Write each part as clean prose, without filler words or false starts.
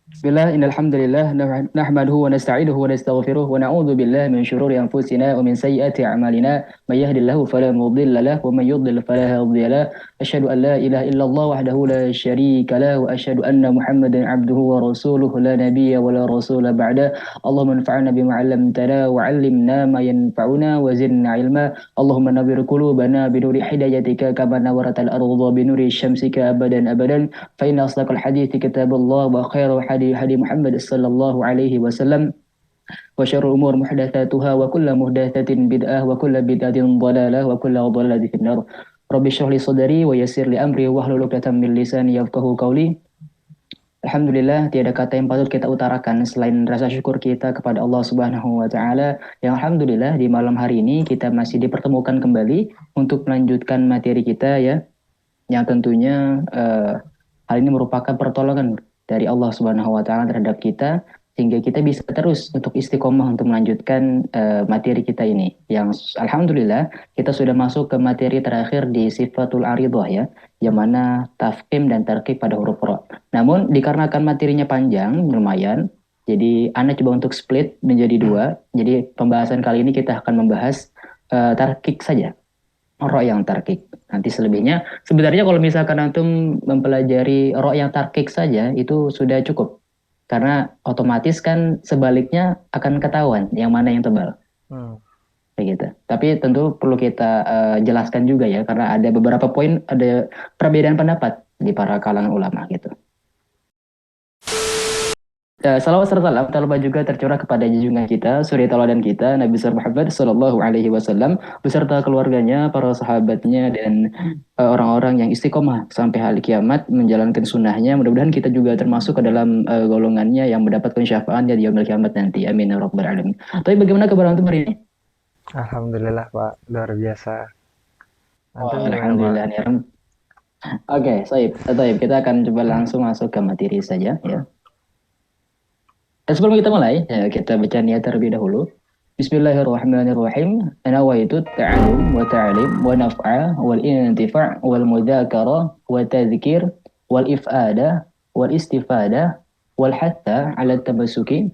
Bismillah, innal hamdalillah nahmaduhu wa nasta'inuhu wa nastaghfiruh wa na'udzu billahi min shururi anfusina wa min sayyiati a'malina may yahdihillahu fala mudilla lahu wa may yudlil fala hadiya lahu asyhadu an la ilaha illallah wahdahu la syarika lahu wa asyhadu anna muhammadan 'abduhu wa rasuluhu la nabiyya wa la rasula ba'da Allahumma anfa'na bima 'allamtana wa 'allimna ma yanfa'una wa zidna 'ilma Allahumma nawwir qulubana bi nuri hidayatika kama nawwaratal arda bi nuri syamsika abadan فإن أصدق الحديث كتاب الله وخير الحديث حديث محمد صلى الله عليه وسلم وشر الأمور محدثاتها وكل محدثة بدعة وكل بدعة ضلالة وكل ضلالة في النار رب اشرح لي صدري ويسر لي أمري واحلل عقدة من لساني يفقهوا قولي. Alhamdulillah, tiada kata yang patut kita utarakan selain rasa syukur kita kepada Allah Subhanahu wa taala. Yang alhamdulillah di malam hari ini kita masih dipertemukan kembali untuk melanjutkan materi kita ya, yang tentunya hal ini merupakan pertolongan dari Allah Subhanahu wa taala terhadap kita sehingga kita bisa terus untuk istiqomah untuk melanjutkan materi kita ini. Yang alhamdulillah kita sudah masuk ke materi terakhir di sifatul aridhah ya, yang mana tafkhim dan tarkib pada huruf ra. Namun dikarenakan materinya panjang lumayan, jadi Anda coba untuk split menjadi dua. Jadi pembahasan kali ini kita akan membahas tarkik saja, ro yang tarkik. Nanti selebihnya, sebenarnya kalau misalkan antum mempelajari ro yang tarkik saja itu sudah cukup. Karena otomatis kan sebaliknya akan ketahuan yang mana yang tebal. Kayak gitu. Tapi tentu perlu kita jelaskan juga ya, karena ada beberapa poin, ada perbedaan pendapat di para kalangan ulama gitu. Salawat serta salam tak lupa juga tercurah kepada junjungan kita, suri tauladan kita, Nabi besar Muhammad Sallallahu Alaihi Wasallam beserta keluarganya, para sahabatnya dan orang-orang yang istiqomah sampai hari kiamat menjalankan sunnahnya. Mudah-mudahan kita juga termasuk ke dalam golongannya yang mendapatkan syafaatnya di yaumil kiamat nanti. Amin ya rabbal alamin. Tapi bagaimana kabar antum hari ini? Alhamdulillah Pak, luar biasa. Antum gimana Pak? Alhamdulillah ya. Oke, Saib, kita akan coba langsung masuk ke materi saja ya. Dan sebelum kita mulai, ya, kita baca niat terlebih dahulu. Bismillahirrahmanirrahim. Nawaitu ta'allum wa ta'lim wa naf'a wal intifa' wal mudhakara wa tadhkir wal if'ada wal istifada wal hatta 'ala tamassuki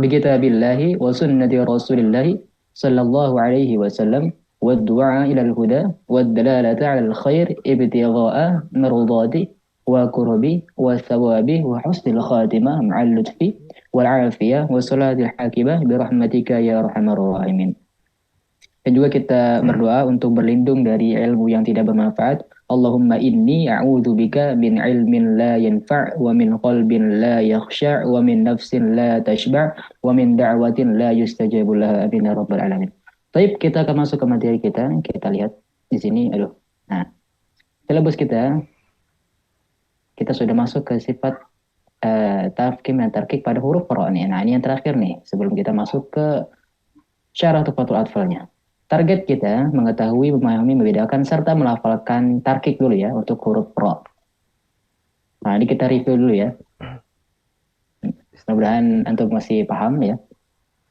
bi kitabillahi wa sunnati rasulillahi sallallahu alaihi wasallam والدعاء إلى الهدى والدلالة على الخير ابتغاء مرضاته وقرب والثواب وحسن الخاتمة مع اللطف والعافية والصلاة الحاكمة برahmatika ya arhamar rahimin. Dan juga kita berdoa untuk berlindung dari ilmu yang tidak bermanfaat. Allahumma inni a'udzubika min ilmin la yanfa' wa min qalbin la yakhsha' wa min nafsin la tashba' wa min da'watin la yustajabu laha amin ya rabbal alamin. Baik, kita akan masuk ke materi kita. Kita lihat di sini, aduh. Nah, silabus kita sudah masuk ke sifat tafkim dan tarkik pada huruf ra nih. Nah, ini yang terakhir nih sebelum kita masuk ke syarah tufatul atfalnya. Target kita mengetahui, memahami, membedakan serta melafalkan tarkik dulu ya untuk huruf ra. Nah, ini kita review dulu ya. Mudah-mudahan antum masih paham ya.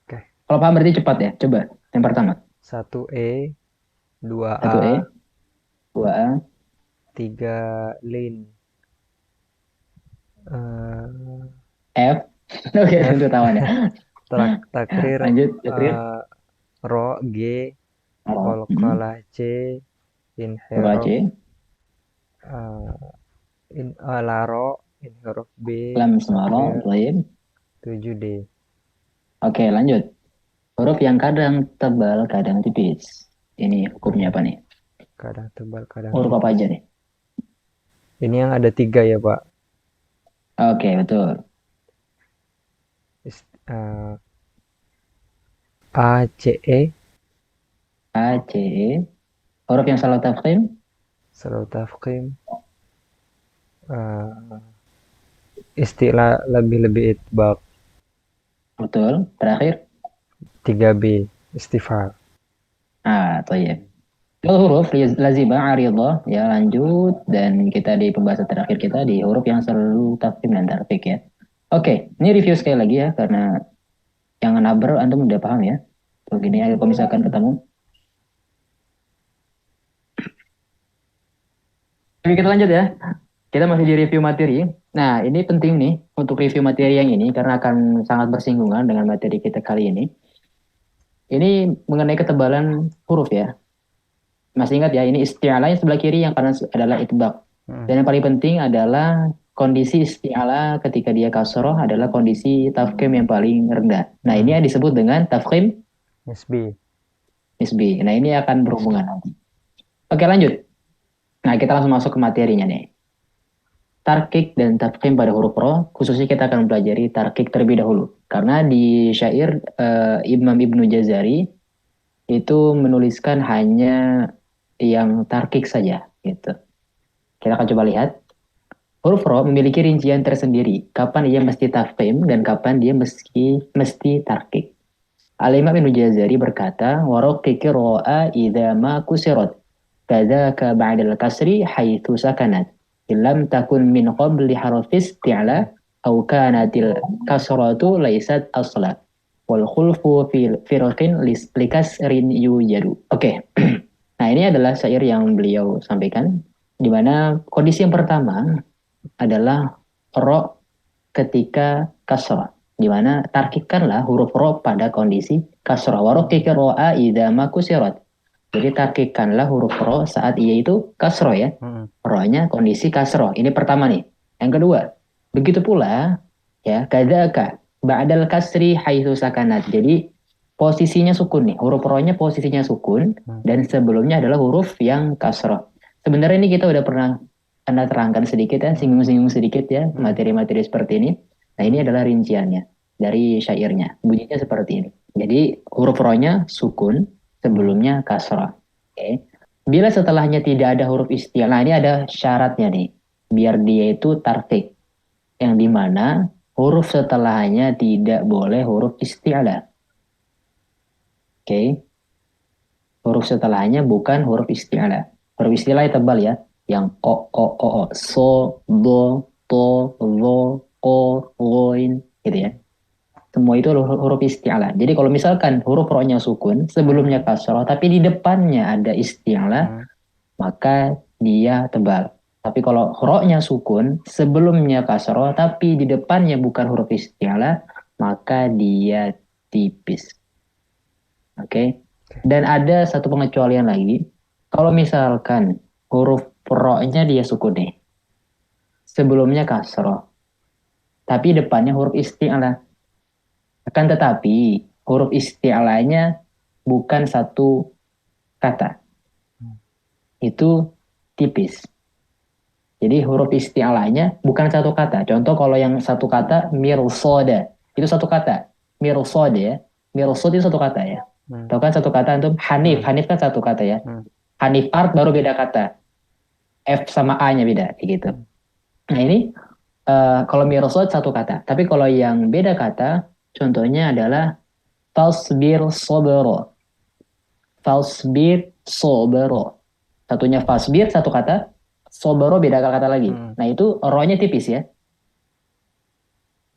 Oke. Kalau paham berarti cepat ya. Coba yang pertama. 1E, 2A, 1E, 2A, 3 lin. F. Oke, tentu tawan ya. Takrir, Lanjut, takrir. ro, G, Ro. qalqalah, C, inhiraf, C. laro, inhiraf B, Lam sama ro, baik. 7D. Oke, lanjut. Huruf yang kadang tebal, kadang tipis. Ini hukumnya apa nih? Kadang tebal, kadang Huruf tipis. apa aja nih? Ini yang ada 3 ya Pak. Oke, betul. A, C, E. A, C, E. Huruf yang salah tafkhim? Salah tafkhim. Istilah lebih-lebih itbaq. Betul. Terakhir? 3B, istifham. Thayyib. Kalau huruf lazimah, aridah, ya lanjut. Dan kita di pembahasan terakhir kita di huruf yang selalu tafkhim dan tarkik ya. Oke, ini review sekali lagi ya, karena yang naber antum udah paham ya. Begini aja kalau misalkan ketemu. Oke, kita lanjut ya. Kita masih di review materi. Nah, ini penting nih untuk review materi yang ini karena akan sangat bersinggungan dengan materi kita kali ini. Ini mengenai ketebalan huruf ya. Masih ingat ya, ini isti'ala yang sebelah kiri yang kanan adalah itbaq. Hmm. Dan yang paling penting adalah kondisi isti'ala ketika dia kasroh adalah kondisi tafkhim yang paling rendah. Nah, ini yang disebut dengan tafkhim Nisbi. nisbi. Nah, ini akan berhubungan nanti. Oke, lanjut. Nah, kita langsung masuk ke materinya nih. Tarkik dan tafkhim pada huruf ro, khususnya kita akan pelajari tarkik terlebih dahulu. Karena di syair Imam Ibnu Jazari itu menuliskan hanya yang tarkik saja gitu. Kita akan coba lihat. Huruf ro memiliki rincian tersendiri, kapan ia mesti tafkhim dan kapan dia mesti tarkik. Al-Imam Ibnu Jazari berkata, "Waraqiqi ro'a idza ma kusirat, kadzaka ba'dal kasri haitsu sakanat. Illam takun min qabli harfis ti'la aw kanatil kasratu laysat asla. Wal khulfu fil firqin likasrin yujadu." Oke. Nah, ini adalah syair yang beliau sampaikan di mana kondisi yang pertama adalah ro ketika kasrah, di mana tarkikkanlah huruf ro pada kondisi kasrah. Warokika ro'a idza ma kusirat. Jadi tarkikkanlah huruf ro saat ia itu kasroh ya. Ro-nya kondisi kasroh. Ini pertama nih. Yang kedua, begitu pula ya kadzaka ba'dal kasri haitsu sakanat. Jadi posisinya sukun nih. Huruf ro-nya posisinya sukun dan sebelumnya adalah huruf yang kasroh. Sebenarnya ini kita udah pernah Anda terangkan sedikit ya, singgung-singgung sedikit ya materi-materi seperti ini. Nah, ini adalah rinciannya dari syairnya. Bunyinya seperti ini. Jadi huruf ro-nya sukun, sebelumnya kasrah. Oke. Bila setelahnya tidak ada huruf isti'la, nah ini ada syaratnya nih. Biar dia itu tarkik. Yang dimana huruf setelahnya tidak boleh huruf isti'la. Oke. Huruf setelahnya bukan huruf isti'la. Huruf isti'la tebal ya. Yang o, so, do, to, lo, ko, loin, gitu ya. Semua itu huruf isti'la. Jadi kalau misalkan huruf ro-nya sukun, sebelumnya kasroh, tapi di depannya ada isti'la, maka dia tebal. Tapi kalau ro-nya sukun, sebelumnya kasroh, tapi di depannya bukan huruf isti'la, maka dia tipis. Oke. Dan ada satu pengecualian lagi. Kalau misalkan huruf ro-nya dia sukun nih. Sebelumnya kasroh. Tapi depannya huruf isti'la. Akan tetapi huruf isti'lanya bukan satu kata. Itu tipis. Jadi huruf isti'lanya bukan satu kata. Contoh kalau yang satu kata mirsoda. Itu satu kata. Mirsod ya. Mirsod itu satu kata ya. Tahu kan satu kata antum? Hanif. Hanif kan satu kata ya. Hanif art baru beda kata. F sama A-nya beda. Gitu. Nah ini kalau mirsod satu kata. Tapi kalau yang beda kata, contohnya adalah Fasbir sobero. Fasbir sobero. Satunya fasbir, satu kata. Sobero beda kata lagi. Nah itu rohnya tipis ya.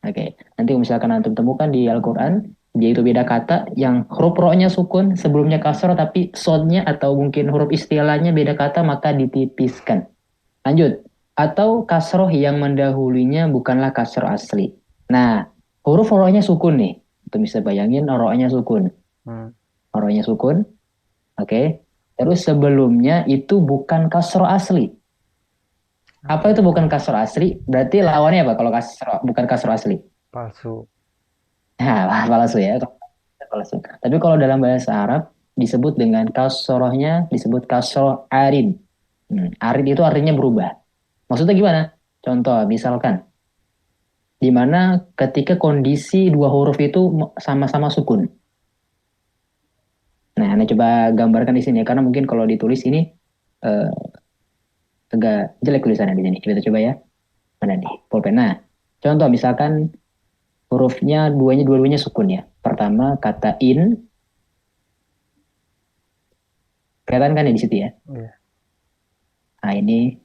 Oke. Nanti misalkan antum temukan di Al-Quran, dia itu beda kata. Yang huruf rohnya sukun, sebelumnya kasroh, tapi sodnya atau mungkin huruf istilahnya beda kata, maka ditipiskan. Lanjut. Atau kasroh yang mendahulunya bukanlah kasroh asli. Nah, huruf rohnya sukun nih. Itu bisa bayangin rohnya sukun. Rohnya sukun. Oke. Terus sebelumnya itu bukan kasroh asli. Apa itu bukan kasroh asli? Berarti lawannya apa kalau bukan kasroh asli? Palsu. Nah, palsu ya. Palsu. Tapi kalau dalam bahasa Arab disebut dengan kasrohnya disebut kasroh arid. Arid itu artinya berubah. Maksudnya gimana? Contoh, misalkan di mana ketika kondisi dua huruf itu sama-sama sukun. Nah, Anda coba gambarkan di sini ya, karena mungkin kalau ditulis ini eh, agak jelek tulisannya di sini. Kita coba ya. Mana nih? Pulpen. Nah, contoh misalkan hurufnya dua-duanya sukun ya. Pertama kata in, kelihatan kan ya di situ ya. Iya. Nah, ini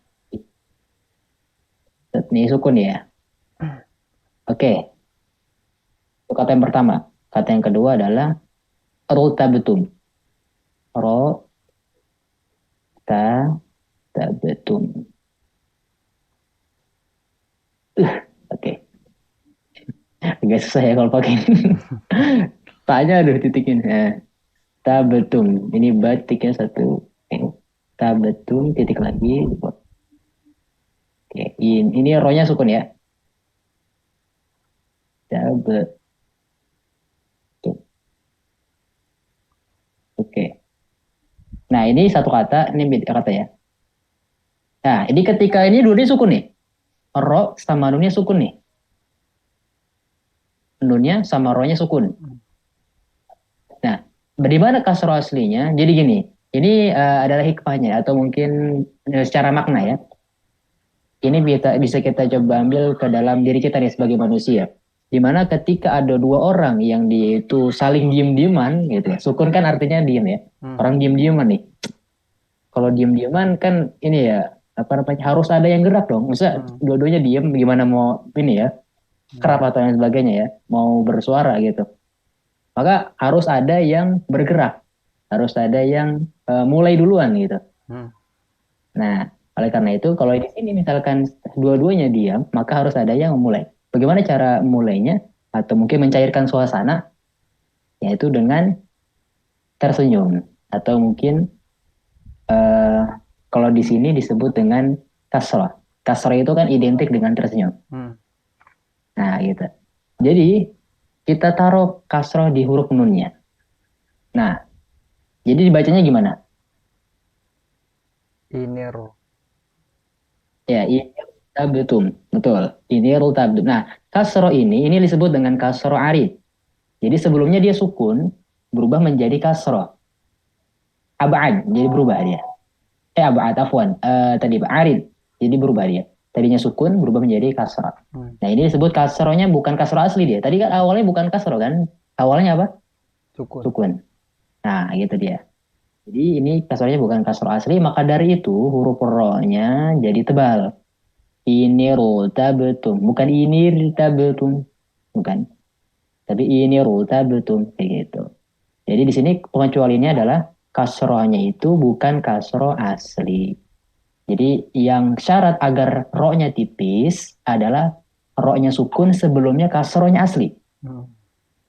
sukun ya. Oke. Itu kata yang pertama. Kata yang kedua adalah rotabetum. Rotabetum. Oke, agak susah ya kalau pakai ini. Taknya aduh titikin. Nah, tabetum. Ini batiknya satu. Tabetum titik lagi. Oke, ini rohnya sukun ya. Tabetum. Oke. Nah, ini satu kata, ini beda kata ya. Nah, ini ketika ini dua-duanya sukun nih. Ro sama nunnya sukun nih. Nunnya sama rohnya sukun. Nah, bagaimana kasroh aslinya? Jadi gini, ini adalah hikmahnya atau mungkin secara makna ya. Ini bisa kita coba ambil ke dalam diri kita nih sebagai manusia. Dimana ketika ada dua orang yang dia itu saling diem-dieman gitu ya. Sukun kan artinya diem ya. Hmm. Orang diem-dieman nih. Kalau diem-dieman kan ini ya apa namanya harus ada yang gerak dong. Masa Hmm. dua-duanya diem gimana mau ini ya kerap Hmm. atau yang sebagainya ya mau bersuara gitu. Maka harus ada yang bergerak, harus ada yang mulai duluan gitu. Hmm. Nah, oleh karena itu kalau di sini misalkan dua-duanya diam, maka harus ada yang memulai. Bagaimana cara mulainya? Atau mungkin mencairkan suasana, yaitu dengan tersenyum. Atau mungkin eh, kalau di sini disebut dengan kasroh. Kasroh itu kan identik dengan tersenyum. Hmm. Nah, gitu. Jadi, kita taruh kasroh di huruf nunnya. Nah, jadi dibacanya gimana? Ini roh. Ya, ini tabtum. Betul. Ini tabtum. Nah, kasroh ini disebut dengan kasroh arid. Jadi sebelumnya dia sukun, berubah menjadi kasroh. Abad, jadi berubah dia. Abad, afwan. Tadi arid, jadi berubah dia. Tadinya sukun, berubah menjadi kasroh. Hmm. Nah, ini disebut kasrohnya bukan kasroh asli dia. Tadi kan awalnya bukan kasroh kan? Awalnya apa? Sukun. Sukun. Nah, gitu dia. Jadi ini kasrohnya bukan kasroh asli, maka dari itu huruf ro-nya jadi tebal. Ini rotabetum, bukan ini ritabetum, bukan. Tapi ini rotabetum kayak gitu. Jadi di sini pengecualiannya adalah kasrohnya itu bukan kasroh asli. Jadi yang syarat agar ro-nya tipis adalah ro-nya sukun sebelumnya kasrohnya asli. Hmm.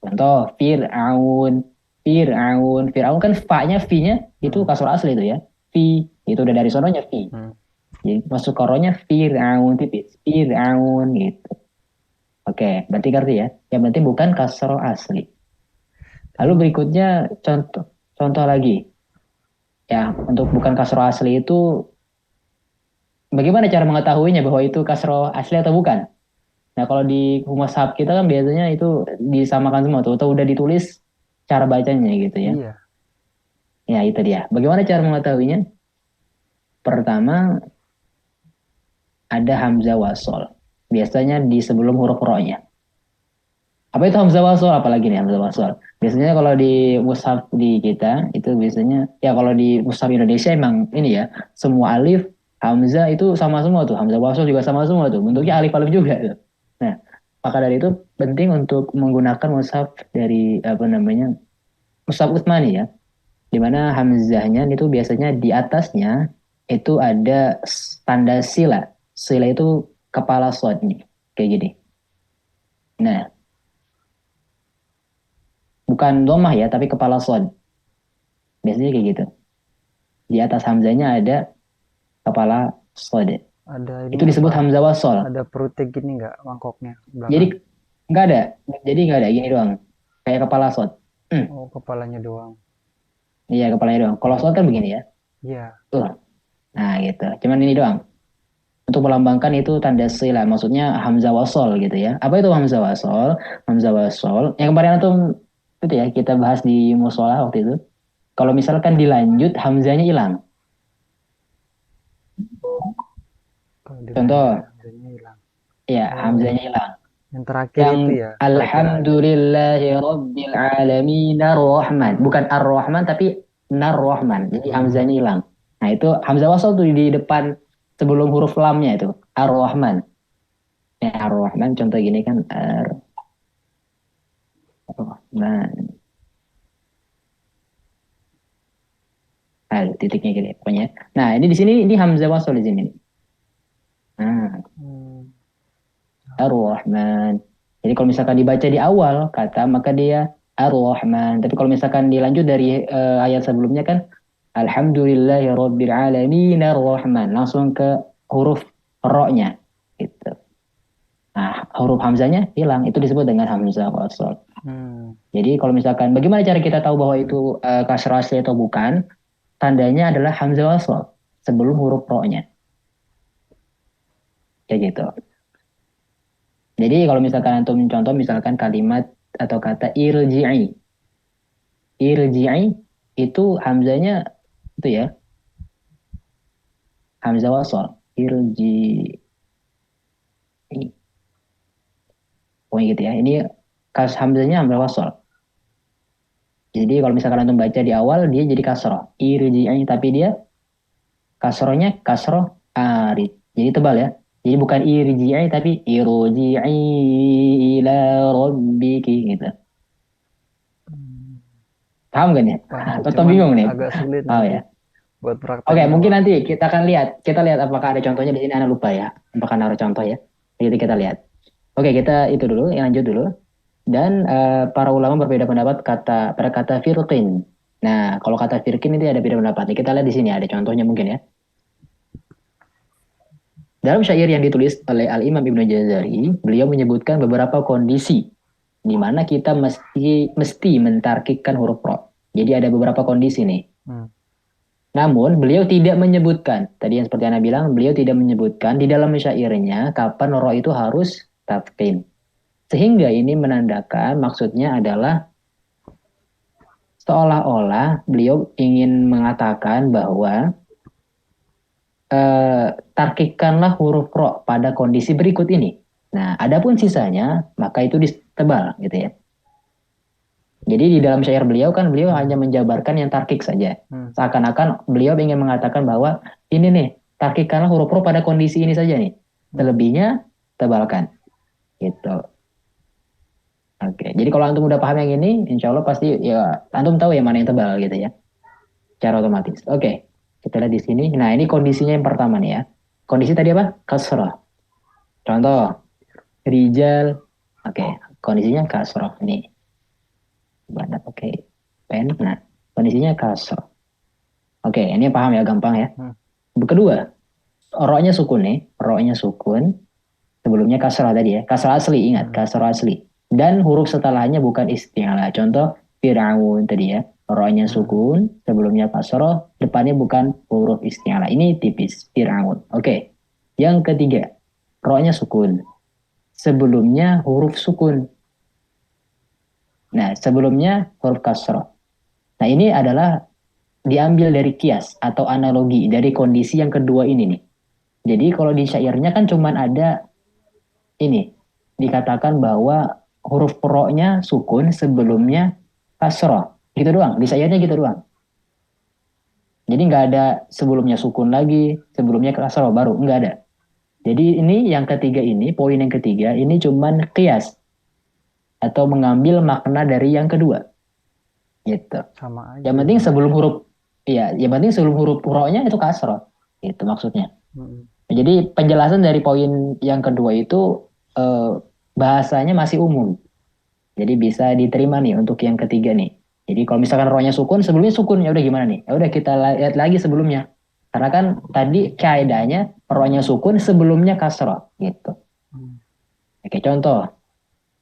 Contoh Fir'aun, Fir'aun, Fir'aun kan fa-nya, fi-nya itu Hmm. kasroh asli itu ya. Fi, itu udah dari sononya fi. Hmm. Jadi masuk koronya Fir'aun tipis, Fir'aun gitu. Oke, berarti ngerti ya. Yang penting bukan kasroh asli. Lalu Ini berikutnya contoh contoh lagi. Ya, untuk bukan kasroh asli itu bagaimana cara mengetahuinya bahwa itu kasroh asli atau bukan? Nah, kalau di mushaf kita kan biasanya itu disamakan semua tuh, atau udah ditulis cara bacanya gitu ya. iya. Ya, itu dia. Bagaimana cara mengetahuinya? Pertama, ada hamzah wasol. Biasanya di sebelum huruf ro-nya. Apa itu hamzah wasol? Apalagi nih hamzah wasol. Biasanya kalau di mushaf di kita itu biasanya ya kalau di mushaf Indonesia emang ini ya semua alif hamzah itu sama semua tuh. Hamzah wasol juga sama semua tuh. Bentuknya Hmm. alif alif juga tuh. Nah, maka dari itu penting untuk menggunakan mushaf dari apa namanya mushaf Utsmani ya. Di mana hamzahnya itu biasanya di atasnya itu ada tanda sila. Sila itu kepala shad nih. Kayak gini. Nah, bukan domah ya, tapi kepala shad. Biasanya kayak gitu. Di atas hamzanya ada kepala shad. Ada Itu ininya disebut Pak. hamzah wasol. Ada perutnya gini nggak mangkoknya Jadi belakang? nggak ada. Jadi nggak ada gini doang. Kayak kepala shad. Oh, kepalanya doang. Iya, kepalanya doang. Kalau shad kan begini ya. Iya. Tuh. Nah, gitu. Cuman ini doang. Untuk melambangkan itu tanda sila. Maksudnya hamzah wasol gitu ya. Apa itu hamzah wasol? Hamzah wasol. Yang kemarin itu ya kita bahas di musola waktu itu. Kalau misalkan dilanjut hamzanya hilang. Kalau dilanjut Contoh, harganya hilang. ya Oh, hamzanya hilang. yang terakhir Yang itu ya kira-kira ada. alhamdulillahi rabbil alamin ar-rahman. Bukan ar-rahman tapi nar-rahman. Jadi Hmm. hamzanya hilang. Nah itu hamzah wasol tuh di depan sebelum huruf lamnya itu. Ar-rahman. Ya, ar-rahman contoh gini kan ar-rahman. Nah, titiknya gini pokoknya. Nah ini di sini ini hamzah wasol di sini. Nah Hmm. Ar-Rahman. Jadi kalau misalkan dibaca di awal kata maka dia Ar-Rahman. Tapi kalau misalkan dilanjut dari ayat sebelumnya kan Alhamdulillahirabbil alamin Ar-Rahman. Langsung ke huruf ro-nya gitu. Nah, huruf hamzanya hilang. Itu disebut dengan hamzah wasl. Hmm. Jadi kalau misalkan bagaimana cara kita tahu bahwa itu kasrah asli atau bukan? Tandanya adalah hamzah wasl sebelum huruf ro-nya. Kayak gitu. Jadi kalau misalkan antum contoh misalkan kalimat atau kata irji'i. Irji'i itu hamzanya itu ya, hamzah wasl. Irji'i. Pokoknya gitu ya. Ini kas hamzanya hamzah wasl. Jadi kalau misalkan antum baca di awal dia jadi kasroh. Irji'i tapi dia kasrohnya kasroh arid. Jadi tebal ya. Jadi bukan irji'i tapi irji'i ila rabbiki gitu. Paham kan ya? Paham, Atau cuman bingung nih? agak sulit Paham nanti ya? buat Oke, prakteknya, mungkin Pak. nanti kita akan lihat. Kita lihat apakah ada contohnya di sini. Anak lupa ya. Apakah naruh contoh ya. Jadi kita lihat. Oke, kita itu dulu. Yang lanjut dulu. Dan para ulama berbeda pendapat pada kata firqin. Nah, kalau kata firqin itu ada beda pendapat. Nih, kita lihat di sini ada contohnya mungkin ya. Dalam syair yang ditulis oleh Al-Imam Ibnu Jazari, beliau menyebutkan beberapa kondisi di mana kita mesti mentarkikkan huruf ro. Jadi ada beberapa kondisi nih. Hmm. Namun beliau tidak menyebutkan, tadi yang seperti Anda bilang, beliau tidak menyebutkan di dalam syairnya kapan ro itu harus tafkhim. Sehingga ini menandakan maksudnya adalah seolah-olah beliau ingin mengatakan bahwa tarkikanlah huruf ro pada kondisi berikut ini. Nah, adapun sisanya maka itu ditebal gitu ya. Jadi di dalam syair beliau kan beliau hanya menjabarkan yang tarkik saja. Seakan-akan beliau ingin mengatakan bahwa ini nih, tarkikanlah huruf ro pada kondisi ini saja nih. Selebihnya tebalkan. Gitu. Oke, jadi kalau antum udah paham yang ini, insya Allah pasti ya antum tahu yang mana yang tebal gitu ya. Secara otomatis. Oke, kita lihat di sini. Nah, ini kondisinya yang pertama nih ya. Kondisi tadi apa? Kasrah. Contoh, rijal. Oke, kondisinya kasrah. Ini. Oke, pen. Nah, kondisinya kasrah. Oke, ini paham ya, gampang ya. Kedua, ro-nya sukun nih. Ro-nya sukun. Sebelumnya kasrah tadi ya. Kasrah asli, ingat. Kasrah asli. Dan huruf setelahnya bukan isti'la. Contoh, Fir'aun tadi ya. Ro-nya sukun, sebelumnya kasrah, depannya bukan huruf isti'la. Ini tipis, Fir'aun. Oke. Yang ketiga, ro-nya sukun. Sebelumnya huruf sukun. Nah, sebelumnya huruf kasrah. Nah, ini adalah diambil dari kias atau analogi dari kondisi yang kedua ini nih. Jadi kalau di syairnya kan cuman ada ini. Dikatakan bahwa huruf ro-nya sukun sebelumnya kasrah. Gitu doang. Di syairnya gitu doang. Jadi nggak ada sebelumnya sukun lagi, sebelumnya kasrah baru. Nggak ada. Jadi ini yang ketiga ini, poin yang ketiga, ini cuman kias. Atau mengambil makna dari yang kedua. Gitu. Sama aja. Yang penting sebelum huruf, iya, yang penting sebelum huruf ro-nya itu kasrah. Gitu maksudnya. Jadi penjelasan dari poin yang kedua itu bahasanya masih umum. Jadi bisa diterima nih untuk yang ketiga nih. Jadi kalau misalkan ro-nya sukun, sebelumnya sukun, ya udah gimana nih? Ya udah kita lihat lagi sebelumnya. Karena kan tadi kaidahnya ro-nya sukun, sebelumnya kasrah gitu. Oke, contoh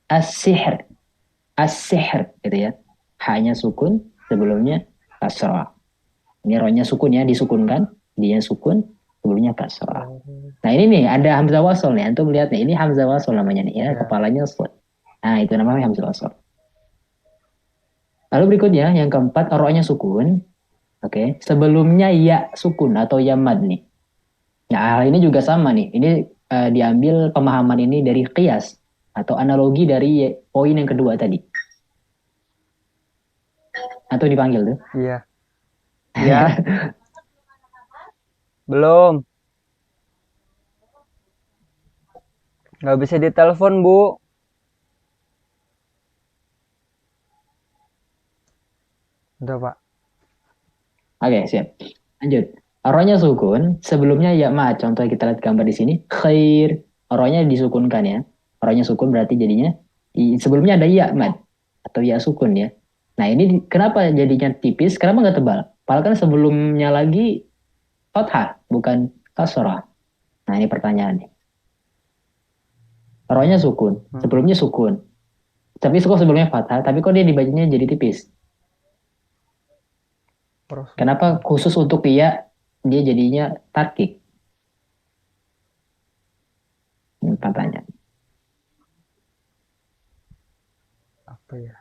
as-sihr. As-sihr gitu ya. Hanya sukun, sebelumnya kasrah. Ini ro-nya sukun ya, disukunkan, dia sukun, sebelumnya kasrah. Nah ini nih ada hamzah wasl nih, antum lihat nih, ini hamzah wasl namanya nih ya, kepalanya slot. Nah itu namanya hamzah wasl. Lalu berikutnya yang keempat ro-nya sukun, oke. Sebelumnya ya sukun atau ya mad nih. Nah hal ini juga sama nih, ini diambil pemahaman ini dari qiyas atau analogi dari poin yang kedua tadi. Atau dipanggil tuh? Iya. Iya. Belum. Nggak bisa ditelepon, Bu. Udah, Pak. Oke, siap. Lanjut. Ro-nya sukun, sebelumnya ya ma. Contoh kita lihat gambar di sini. Khair. Ro-nya disukunkan ya. Rohnya sukun berarti jadinya sebelumnya ada ya mad atau ya sukun ya. Nah ini kenapa jadinya tipis? Kenapa nggak tebal? Padahal kan sebelumnya lagi fathah bukan kasrah. Nah ini pertanyaannya. Rohnya sukun, Mm-mm. sebelumnya sukun. Tapi kok sebelumnya fathah, tapi kok dia dibacanya jadi tipis? Terus Kenapa khusus untuk dia jadinya tarkik? Ini pertanyaan. apa ya?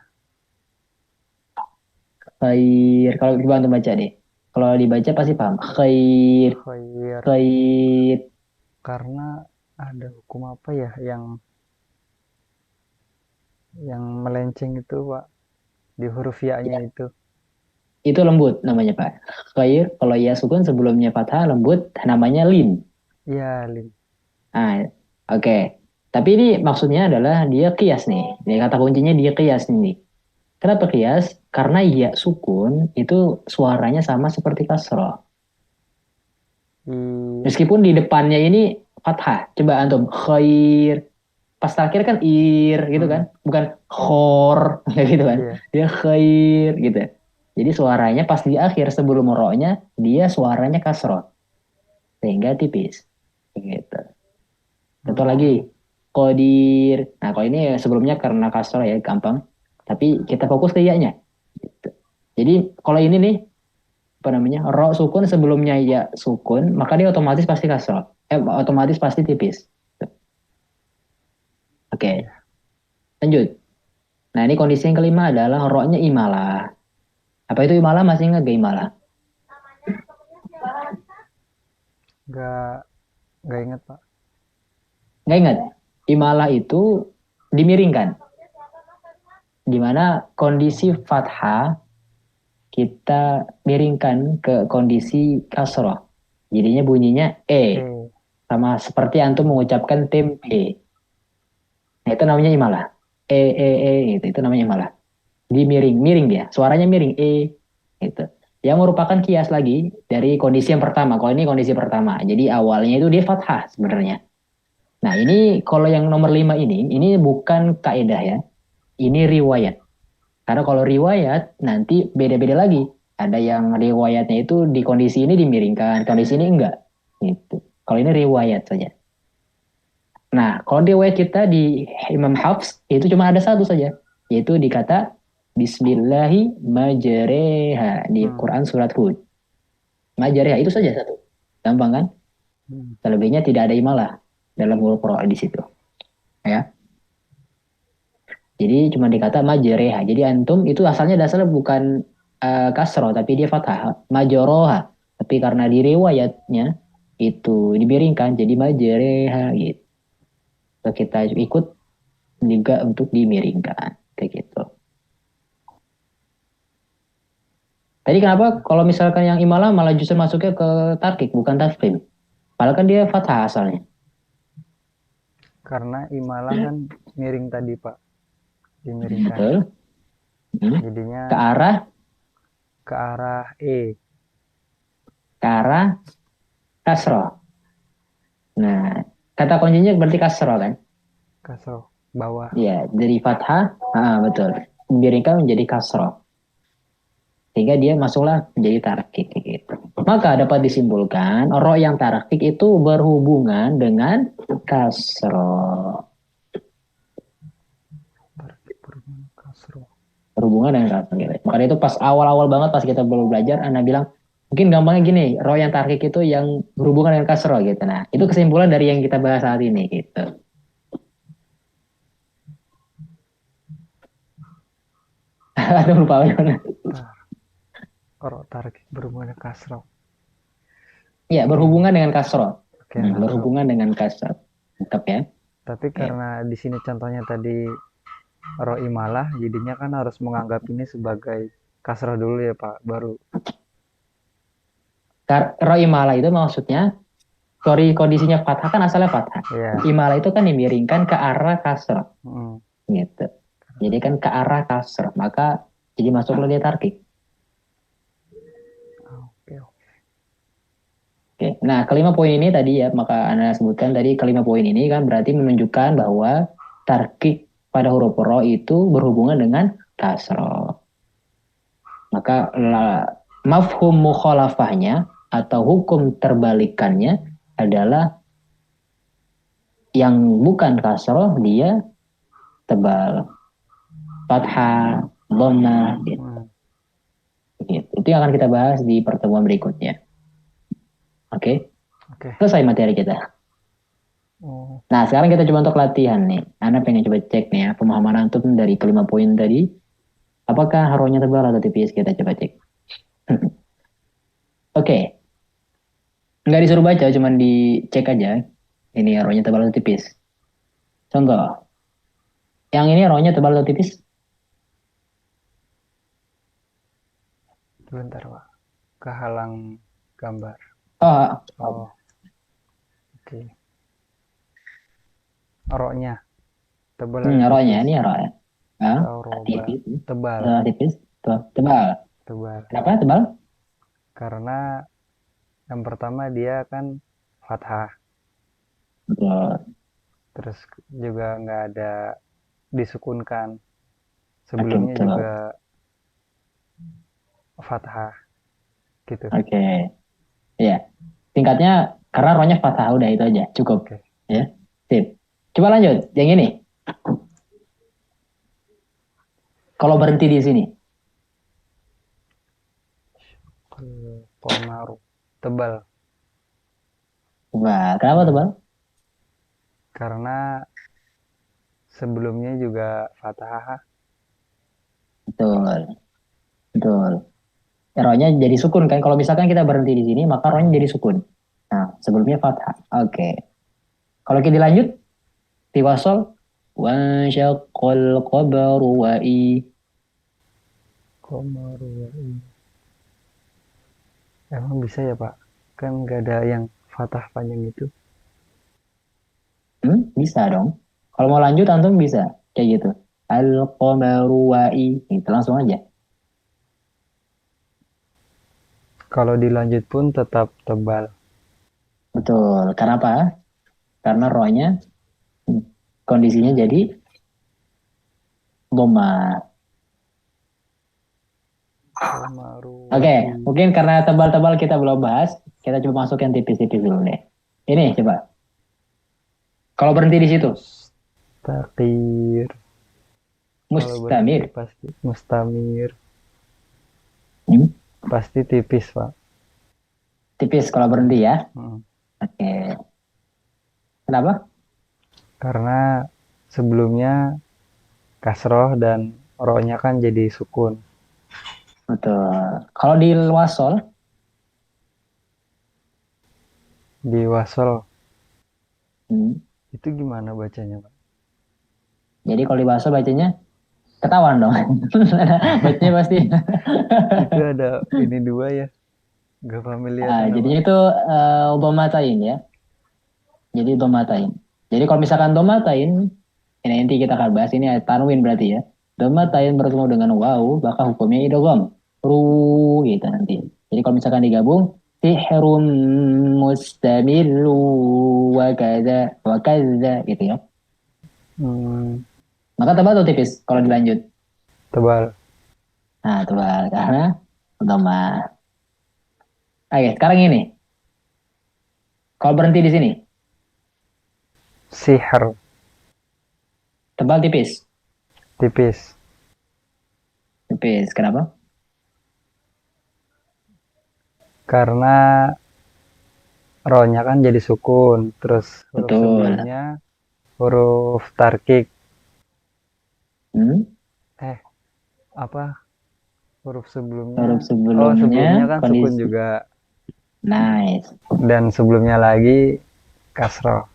Khair. Kalau coba untuk baca deh. Kalau dibaca pasti paham. Khair, Khair, khair. karena ada hukum apa ya yang melenceng itu Pak di huruf ya-nya Ya, itu. itu lembut namanya Pak. Khair, kalau ya sukun sebelumnya fathah lembut namanya lin. Iya, Lim. Nah, oke. Tapi ini maksudnya adalah dia kias nih. Ini kata kuncinya dia kias nih. Kenapa kias? Karena ya sukun itu suaranya sama seperti kasroh. Iya. Meskipun di depannya ini fathah. Coba antum khair. Pas terakhir kan ir gitu kan. Mm-mm. Bukan khor kayak gitu kan. Iya. Dia khair gitu. Jadi suaranya pas di akhir sebelum roknya dia suaranya kasroh. Sehingga tipis. Gitu. Contoh lagi. Mm. Qadir. Nah kalau ini sebelumnya karena kasroh ya gampang. Tapi kita fokus ke iya-nya. Gitu. Jadi kalau ini nih apa namanya ro sukun sebelumnya ya sukun maka dia otomatis pasti kasroh. Otomatis pasti tipis. Oke, Iya. lanjut. Nah, ini kondisi yang kelima adalah roknya imalah. Apa itu imalah? Masih ingat gak imalah? Nggak nggak ingat Pak. Nggak ingat. Imalah itu dimiringkan. Di mana kondisi fathah kita miringkan ke kondisi kasroh. Jadinya bunyinya E. E. Sama seperti antum mengucapkan tempe. Nah, itu namanya imalah. Gitu. Itu namanya imalah. Miring dia. Suaranya miring. Gitu. Yang merupakan kias lagi dari kondisi yang pertama. Kalau ini kondisi pertama. Jadi awalnya itu dia fathah sebenarnya. Nah, ini kalau yang nomor 5 ini bukan kaidah ya. Ini riwayat. Karena kalau riwayat nanti beda-beda lagi. Ada yang riwayatnya itu di kondisi ini dimiringkan, kondisi ini enggak. Gitu. Kalau ini riwayat saja. Nah, kalau riwayat kita di Imam Hafs itu cuma ada satu saja, yaitu di kata Bismillahi majreha di Hmm. Quran surat Hud. Majreha itu saja satu. Gampang kan? Hmm. Selebihnya tidak ada imalah dalam huruf Quran di situ. Ya. Jadi cuma dikata majreha. Jadi antum itu asalnya dasarnya bukan kasroh tapi dia fathah. Majoroha. Tapi karena di riwayatnya itu dibiringkan jadi majreha gitu. So, kita ikut juga untuk dimiringkan kayak gitu. Tadi kenapa kalau misalkan yang imalah malah justru masuknya ke tarkik bukan tafkhim? Padahal kan dia fathah asalnya. Karena imalah kan miring tadi Pak, dimiringkan. Betul. Hmm. Ke Jadinya arah ke arah E. ke arah kasroh. Nah, kata kuncinya berarti kasroh kan? Kasroh bawah. Ya, dari fathah, betul. Dimiringkan menjadi kasroh. Sehingga dia masuklah menjadi tarkik gitu. Maka dapat disimpulkan roh yang tarkik itu berhubungan dengan kasroh. Tarkib berhubungan kasroh. Berhubungan dengan kasroh gitu. Makanya itu pas awal-awal banget pas kita belum belajar, Anda bilang mungkin gampangnya gini, roh yang tarkik itu yang berhubungan dengan kasroh gitu. Nah, itu kesimpulan dari yang kita bahas saat ini gitu. Atau lupa bagaimana? Kalau tarkib berhubungan kasroh. Ya, Hmm. berhubungan dengan kasroh. Oke, nangkep. Berhubungan dengan kasroh. Tetap ya. Tapi Oke. karena di sini contohnya tadi roh imalah, jadinya kan harus menganggap ini sebagai kasroh dulu ya Pak, baru. Roh imala itu maksudnya kondisinya fathah kan asalnya fathah. Ya. Imala itu kan dimiringkan ke arah kasroh. Hmm. Gitu. Jadi kan ke arah kasroh. Maka jadi masuklah dia tarkik. Oke. Oke. Nah, kelima poin ini tadi ya, maka Anda sebutkan tadi kelima poin ini kan berarti menunjukkan bahwa tarkik pada huruf ro itu berhubungan dengan kasroh. Maka mafhum mukhalafahnya atau hukum terbalikannya adalah yang bukan kasroh dia tebal. Fathah, dhamma, gitu. Hmm. Itu yang akan kita bahas di pertemuan berikutnya. Oke, Oke. selesai materi kita. Oh, Nah, sekarang kita coba untuk latihan nih. Anda pengen coba cek nih ya, pemahaman antum dari kelima poin tadi. Apakah rohnya tebal atau tipis? Kita coba cek. Oke, nggak disuruh baca, cuman dicek aja. Ini rohnya tebal atau tipis. Contoh, yang ini rohnya tebal atau tipis? sebentar Pak. Kehalang gambar. Oh, Oh, oke. Roknya tebal atau rohnya tipis? ini roh ya. Ah, Atau roba tipis. tebal, Tipis. Tuh, tebal. tebal. Kenapa tebal? Karena yang pertama dia kan fathah, Betul. terus juga nggak ada disukunkan. Oke, Sebelumnya betul. juga fathah gitu. Oke, ya. Tingkatnya karena rohnya fathah udah itu aja, cukup. Oke. Ya, sip. Coba lanjut. Yang ini. Kalau berhenti di sini, Komaru tebal tebal. Kenapa tebal? karena sebelumnya juga fathah. Betul, betul. Rohnya jadi sukun kan? Kalau misalkan kita berhenti di sini, maka rohnya jadi sukun. Nah, sebelumnya fathah. Oke. Kalau kita dilanjut, tiwasol. Wa syaqqal qabaru wa'i. Komaru emang bisa ya Pak? Kan nggak ada yang fathah panjang itu. Bisa dong. Kalau mau lanjut, antum bisa. Kayak gitu. Al-qamaru wa'i. Gitu, langsung aja. Kalau dilanjut pun tetap tebal. Betul. Karena apa? Karena rohnya hmm, kondisinya jadi doma. Komaru Oke, wa'i mungkin karena tebal-tebal kita belum bahas, kita coba masuk yang tipis-tipis dulu deh. Ini coba. Kalau berhenti di situ, mustaqir. Kalau berhenti mustamir. pasti mustamir. Hmm, Pasti tipis Pak. tipis kalau berhenti ya. Hmm. Oke. Kenapa? Karena sebelumnya kasroh dan rohnya kan jadi sukun. Betul. Kalau di wasol, Di wasol hmm, itu gimana bacanya Pak? jadi kalau di wasol bacanya ketahuan dong. Bacanya pasti. Itu ada ini dua ya. Gak familiar kenapa? Jadinya itu domatain ya. Jadi domatain. Jadi kalau misalkan domatain, ini nanti kita akan bahas ini tanwin berarti ya. Hmm. Domatain bertemu dengan waw, maka hukumnya idgham. Ru gitu nanti. Jadi kalau misalkan digabung, sihrun mustamillu wa kadza gitu ya. Hmm, Maka tebal atau tipis kalau dilanjut. tebal. Nah, tebal karena doma. Oke, sekarang ini. Kalau berhenti di sini, Sihr tebal tipis. tipis. Tipis. Kenapa? Karena rohnya kan jadi sukun. Terus huruf Betul. sebelumnya huruf tarkik. Hmm? Eh, apa? Huruf sebelumnya. Huruf Oh, sebelumnya sebelumnya kan sukun kondisi juga. nice. Dan sebelumnya lagi kasroh.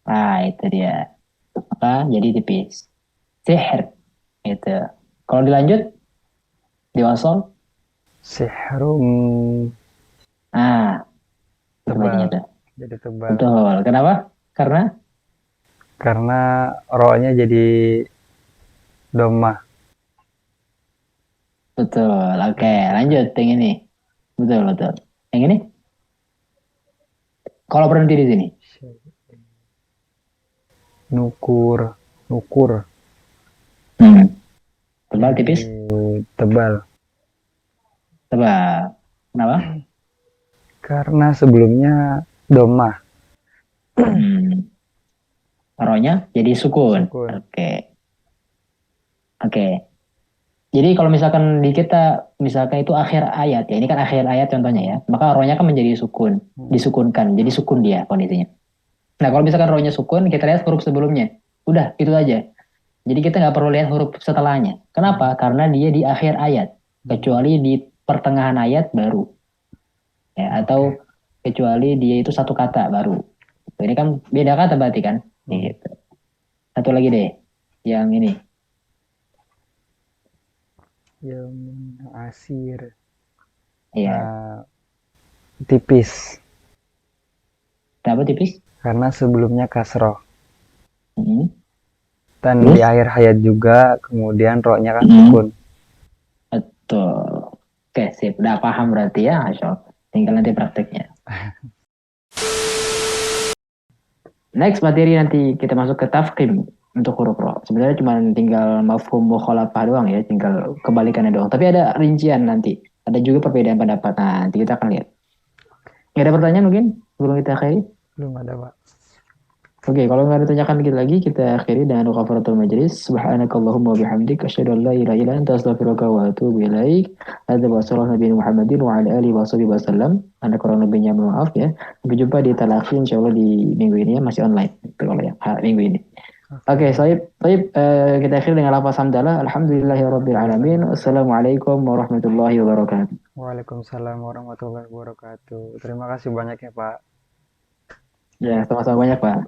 Nah, itu dia. Maka jadi tipis. Sihir. Gitu. Kalau dilanjut, diwasol. Sihrum Ah, itu bacanya tebal. tuh. Jadi tebal. Betul. Kenapa? Karena Karena rohnya jadi domah. betul. Oke, Disatukan. lanjut yang ini. Betul, betul. Yang ini, kalau berhenti di sini. Nukur. Ukur. Hmm. Tebal tipis? Tebal. Tebal. Kenapa? Karena sebelumnya domah. Hmm. Rohnya jadi sukun. Sukun. Oke. Oke. Jadi kalau misalkan di kita, misalkan itu akhir ayat ya, ini kan akhir ayat contohnya ya, maka rohnya kan menjadi sukun, disukunkan, jadi sukun dia kondisinya. Nah kalau misalkan rohnya sukun, kita lihat huruf sebelumnya, udah itu aja. Jadi kita nggak perlu lihat huruf setelahnya. Kenapa? Karena dia di akhir ayat, kecuali di pertengahan ayat baru, ya, atau Oke. kecuali dia itu satu kata baru. Ini kan beda kata berarti kan? Gitu. Satu lagi deh, yang ini, Yamin asir. ya, Ah, tipis. apa tipis? Karena sebelumnya kasroh. Hmm. Dan di Terus? akhir hayat juga, kemudian rohnya kan Hmm. sukun. Betul. Oke, sip. Udah paham berarti ya, Masya Allah. Tinggal nanti prakteknya. Next materi nanti kita masuk ke tafkhim untuk huruf ro. Sebenarnya cuma tinggal mafhum mukhalafah doang ya, tinggal kebalikannya doang. Tapi ada rincian nanti. Ada juga perbedaan pendapat. Nah, nanti kita akan lihat. Ada pertanyaan mungkin sebelum kita akhiri? Belum ada, Pak. Oke, kalau nggak ada tanyakan dikit lagi, kita akhiri dengan kafaratul majlis. Subhanakallahumma wa bihamdik, asyhadu an la ilaha illa anta astaghfiruka wa atubu ilaik. Hadza wa sallallahu nabi Muhammadin wa ala alihi wa sahbihi wasallam. Anda kurang lebihnya maaf ya. Sampai jumpa di talaqi insyaallah di minggu ini ya, masih online. Itu kalau ya, minggu ini. Oke, Oke. kita akhiri dengan lafaz hamdalah. Alhamdulillahirabbil alamin. Assalamualaikum warahmatullahi wabarakatuh. Waalaikumsalam warahmatullahi wabarakatuh. Terima kasih banyak ya, Pak. Ya, sama-sama banyak, Pak.